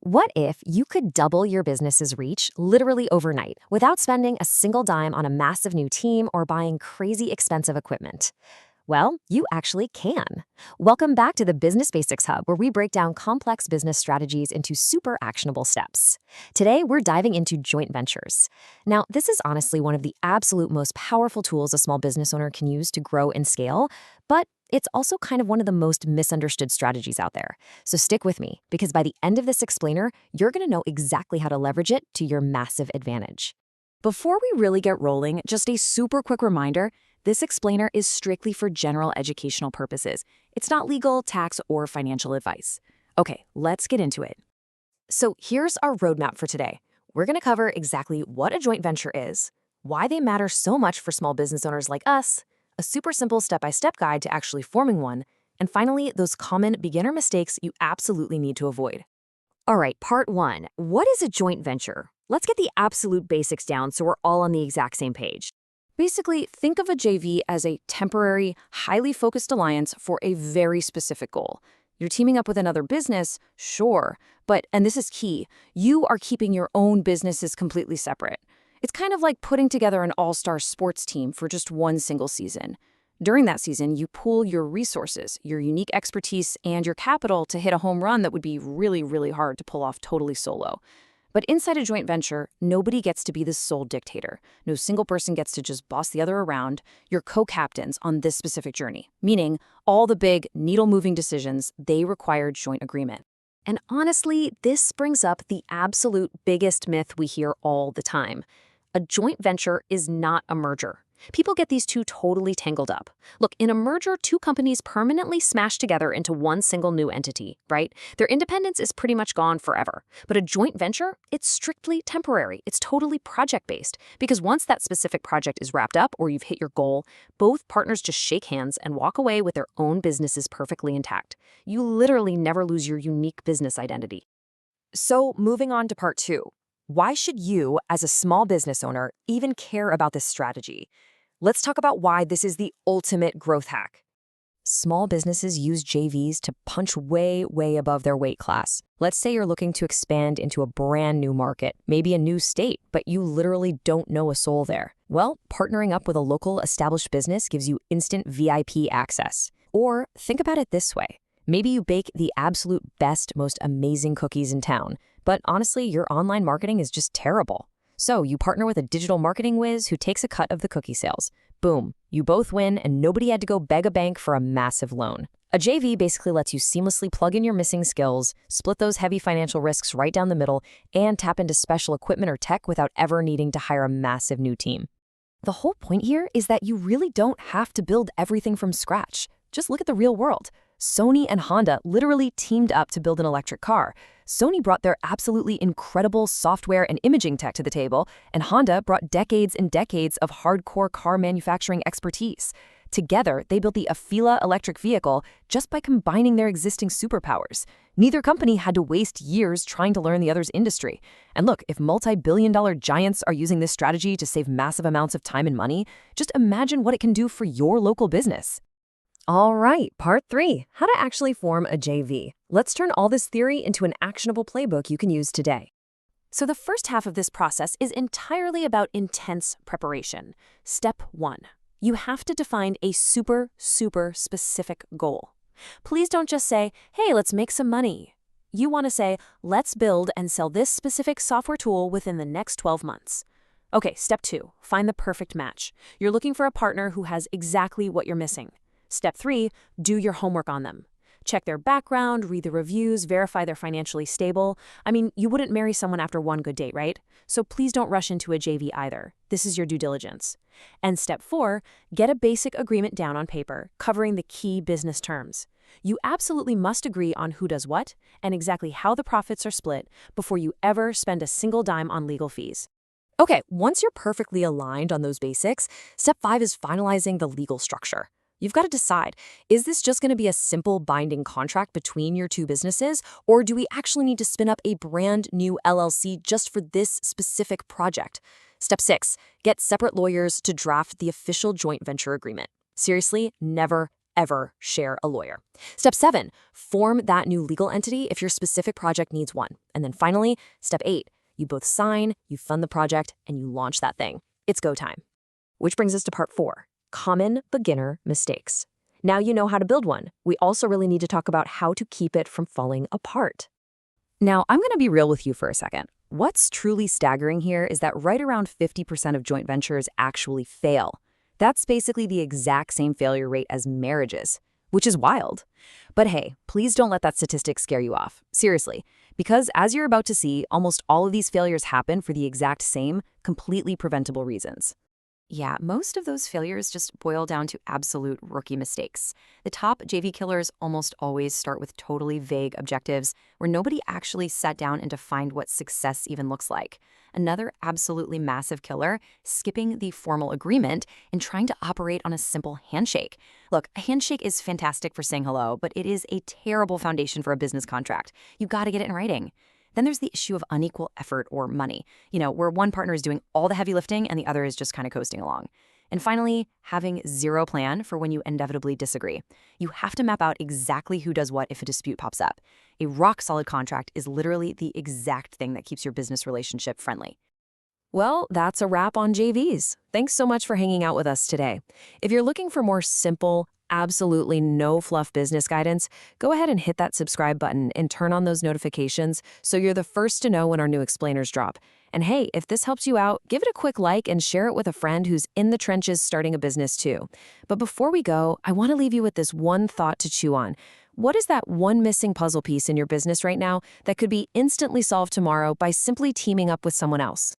What if you could double your business's reach literally overnight without spending a single dime on a massive new team or buying crazy expensive equipment? Well, you actually can. Welcome back to the Business Basics Hub, where we break down complex business strategies into super actionable steps. Today, we're diving into joint ventures. Now, this is honestly one of the absolute most powerful tools a small business owner can use to grow and scale, but it's also kind of one of the most misunderstood strategies out there. So stick with me, because by the end of this explainer, you're going to know exactly how to leverage it to your massive advantage. Before we really get rolling, just a super quick reminder, this explainer is strictly for general educational purposes. It's not legal, tax, or financial advice. Okay, let's get into it. So here's our roadmap for today. We're going to cover exactly what a joint venture is, why they matter so much for small business owners like us, a super simple step-by-step guide to actually forming one, and finally, those common beginner mistakes you absolutely need to avoid. All right, part one. What is a joint venture? Let's get the absolute basics down so we're all on the exact same page. Basically, think of a JV as a temporary, highly focused alliance for a very specific goal. You're teaming up with another business, sure, but, and this is key, you are keeping your own businesses completely separate. It's kind of like putting together an all-star sports team for just one single season. During that season, you pool your resources, your unique expertise, and your capital to hit a home run that would be really, really hard to pull off totally solo. But inside a joint venture, nobody gets to be the sole dictator. No single person gets to just boss the other around. You're co-captains on this specific journey, meaning all the big, needle-moving decisions, they require joint agreement. And honestly, this brings up the absolute biggest myth we hear all the time. A joint venture is not a merger. People get these two totally tangled up. Look, in a merger, two companies permanently smash together into one single new entity, right? Their independence is pretty much gone forever. But a joint venture, it's strictly temporary. It's totally project-based. Because once that specific project is wrapped up or you've hit your goal, both partners just shake hands and walk away with their own businesses perfectly intact. You literally never lose your unique business identity. So moving on to part two. Why should you, as a small business owner, even care about this strategy? Let's talk about why this is the ultimate growth hack. Small businesses use JVs to punch way, way above their weight class. Let's say you're looking to expand into a brand new market, maybe a new state, but you literally don't know a soul there. Well, partnering up with a local established business gives you instant VIP access. Or think about it this way. Maybe you bake the absolute best, most amazing cookies in town, but honestly, your online marketing is just terrible. So you partner with a digital marketing whiz who takes a cut of the cookie sales. Boom, you both win and nobody had to go beg a bank for a massive loan. A JV basically lets you seamlessly plug in your missing skills, split those heavy financial risks right down the middle, and tap into special equipment or tech without ever needing to hire a massive new team. The whole point here is that you really don't have to build everything from scratch. Just look at the real world. Sony and Honda literally teamed up to build an electric car. Sony brought their absolutely incredible software and imaging tech to the table, and Honda brought decades and decades of hardcore car manufacturing expertise. Together, they built the Afeela electric vehicle just by combining their existing superpowers. Neither company had to waste years trying to learn the other's industry. And look, if multi-billion-dollar giants are using this strategy to save massive amounts of time and money, just imagine what it can do for your local business. All right, part three, how to actually form a JV. Let's turn all this theory into an actionable playbook you can use today. So the first half of this process is entirely about intense preparation. Step one, you have to define a super specific goal. Please don't just say, hey, let's make some money. You want to say, let's build and sell this specific software tool within the next 12 months. Okay, step two, find the perfect match. You're looking for a partner who has exactly what you're missing. Step three, do your homework on them. Check their background, read the reviews, verify they're financially stable. I mean, you wouldn't marry someone after one good date, right? So please don't rush into a JV either. This is your due diligence. And step four, get a basic agreement down on paper, covering the key business terms. You absolutely must agree on who does what and exactly how the profits are split before you ever spend a single dime on legal fees. Okay, once you're perfectly aligned on those basics, step five is finalizing the legal structure. You've got to decide, is this just going to be a simple binding contract between your two businesses, or do we actually need to spin up a brand new LLC just for this specific project? Step six, get separate lawyers to draft the official joint venture agreement. Seriously, never, ever share a lawyer. Step 7, form that new legal entity if your specific project needs one. And then finally, step 8, you both sign, you fund the project, and you launch that thing. It's go time. Which brings us to part 4, common beginner mistakes. Now you know how to build one. We also really need to talk about how to keep it from falling apart. Now, I'm going to be real with you for a second. What's truly staggering here is that right around 50% of joint ventures actually fail. That's basically the exact same failure rate as marriages, which is wild. But hey, please don't let that statistic scare you off. Seriously, because as you're about to see, almost all of these failures happen for the exact same, completely preventable reasons. Yeah, most of those failures just boil down to absolute rookie mistakes. The top JV killers almost always start with totally vague objectives where nobody actually sat down and defined what success even looks like. Another absolutely massive killer, skipping the formal agreement and trying to operate on a simple handshake. Look, a handshake is fantastic for saying hello, but it is a terrible foundation for a business contract. You got to get it in writing. Then there's the issue of unequal effort or money, where one partner is doing all the heavy lifting and the other is just kind of coasting along. And finally, having zero plan for when you inevitably disagree. You have to map out exactly who does what if a dispute pops up. A rock-solid contract is literally the exact thing that keeps your business relationship friendly. Well, that's a wrap on JVs. Thanks so much for hanging out with us today. If you're looking for more simple, absolutely no fluff business guidance, go ahead and hit that subscribe button and turn on those notifications so you're the first to know when our new explainers drop. And hey, if this helps you out, give it a quick like and share it with a friend who's in the trenches starting a business too. But before we go, I want to leave you with this one thought to chew on. What is that one missing puzzle piece in your business right now that could be instantly solved tomorrow by simply teaming up with someone else?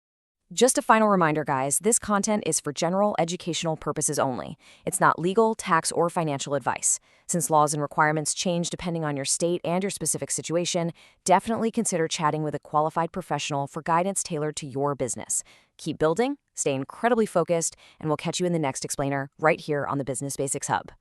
Just a final reminder, guys, this content is for general educational purposes only. It's not legal, tax, or financial advice. Since laws and requirements change depending on your state and your specific situation, definitely consider chatting with a qualified professional for guidance tailored to your business. Keep building, stay incredibly focused, and we'll catch you in the next explainer right here on the Business Basics Hub.